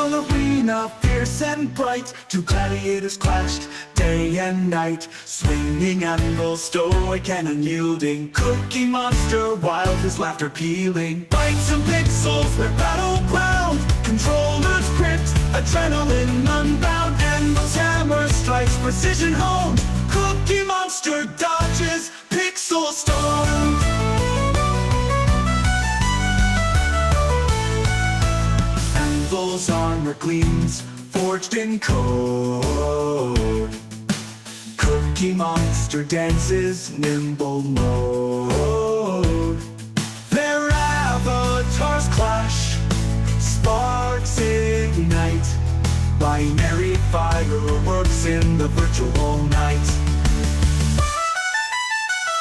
battle arena, fierce and bright, two gladiators clashed day and night. Swinging anvil, stoic and unyielding, Cookie Monster, wild his laughter pealing. Bytes and pixels, their battleground, controllers gripped, adrenaline unbound. Anvil's hammer strikes, precision honed, Cookie Monster dodges, pixel storm. Anvil's armor gleams, forged in code. Cookie Monster dances nimble mode. Their avatars clash, sparks ignite, binary fireworks in the virtual night.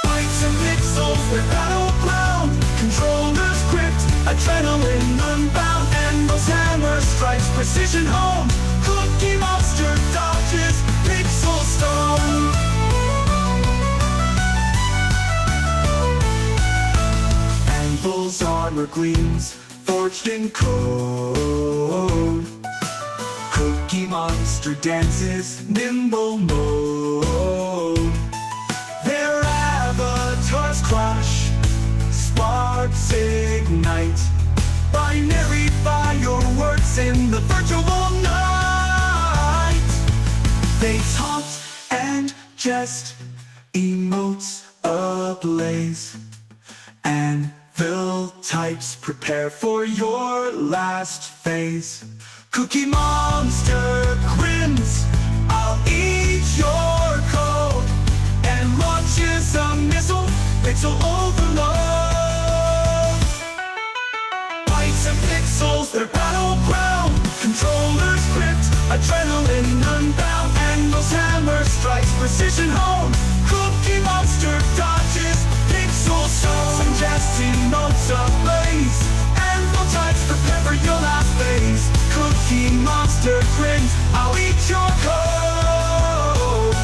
Bytes and pixels, their battleground, controllers gripped, adrenaline unbound. Anvil's hammer strikes, precision home, Cookie Monster dodges, pixel storm. Anvil's armor gleams, forged in code. Cookie Monster dances nimble mode. Their avatars clash, sparks ignite, binary fireworks in the virtual night. They taunt and jest, emotes ablaze. Anvil types, prepare for your last phase. Cookie Monster grins, I'll eat your code, and launches a missile, pixel overload. Bytes and pixels, their battleground, controllers gripped, adrenaline unbound. Anvil's hammer strikes, precision home, Cookie Monster dodges, pixel storm. Some jest, emotes ablaze. Anvil types, prepare for your last phase. Cookie Monster grins, I'll eat your code,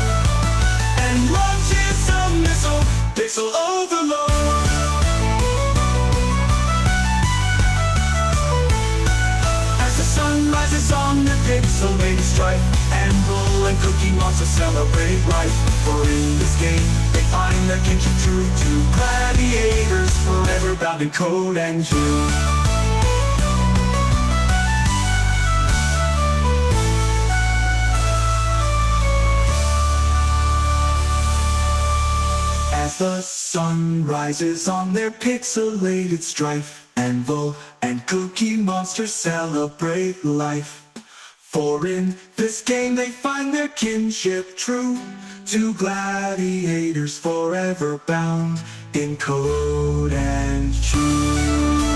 and launches a missile, pixel overload. As the sun rises on the pixelated strife, Anvil and Cookie Monster celebrate life. For in this game, they find their kinship true to gladiators, forever bound in code and truth. As the sun rises on their pixelated strife, Anvil and Cookie Monster celebrate life. For in this game they find their kinship true to gladiators, forever bound in code and truth.